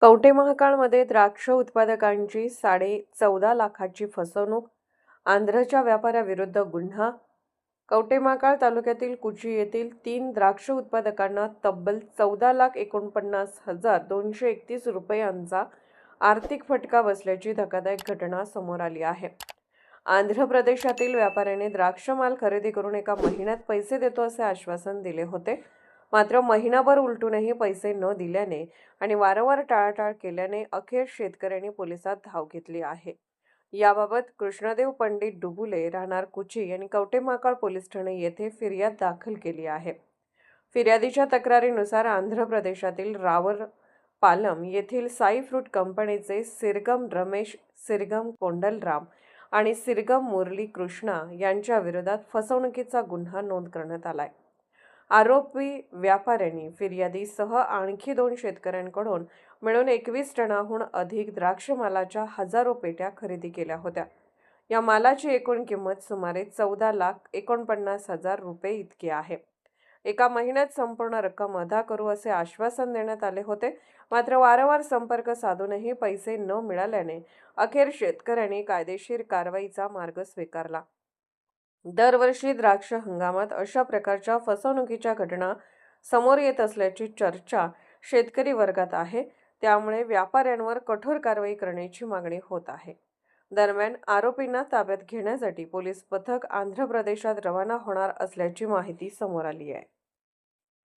कवठे महांकाळमध्ये द्राक्ष उत्पादकांची 14.5 लाखाची फसवणूक, आंध्रच्या व्यापाऱ्याविरुद्ध गुन्हा. कवठे महांकाळ तालुक्यातील कुची येथील 3 द्राक्ष उत्पादकांना तब्बल 14,49,231 रुपयांचा आर्थिक फटका बसल्याची धक्कादायक घटना समोर आली आहे. आंध्र प्रदेशातील व्यापाऱ्याने द्राक्ष माल खरेदी करून एका महिन्यात पैसे देतो असे आश्वासन दिले होते. मात्र महिनाभर उलटूनही पैसे न दिल्याने आणि वारंवार टाळाटाळ केल्याने अखेर शेतकऱ्यांनी पोलिसात धाव घेतली आहे. याबाबत कृष्णदेव पंडित डुबुले राहणार कुची यांनी कवठे महांकाळ पोलीस ठाणे येथे फिर्याद दाखल केली आहे. फिर्यादीच्या तक्रारीनुसार आंध्र प्रदेशातील रावरपालम येथील साई फ्रूट कंपनीचे सिरगम रमेश, सिरगम कोंडलराम आणि सिरगम मुरली कृष्णा यांच्या विरोधात फसवणुकीचा गुन्हा नोंद करण्यात आलाय. आरोपी व्यापाऱ्यांनी फिर्यादीसह आणखी 2 शेतकऱ्यांकडून मिळून 21 टनाहून अधिक द्राक्ष मालाच्या हजारो पेट्या खरेदी केल्या होत्या. या मालाची एकूण किंमत सुमारे 14,49,000 रुपये इतकी आहे. एका महिन्यात संपूर्ण रक्कम अदा करू असे आश्वासन देण्यात आले होते. मात्र वारंवार संपर्क साधूनही पैसे न मिळाल्याने अखेर शेतकऱ्यांनी कायदेशीर कारवाईचा मार्ग स्वीकारला. दरवर्षी द्राक्ष हंगामात अशा प्रकारच्या फसवणुकीच्या घटना समोर येत असल्याची चर्चा शेतकरी वर्गात आहे. त्यामुळे व्यापाऱ्यांवर कठोर कारवाई करण्याची मागणी होत आहे. दरम्यान आरोपींना ताब्यात घेण्यासाठी पोलीस पथक आंध्र प्रदेशात रवाना होणार असल्याची माहिती समोर आली आहे.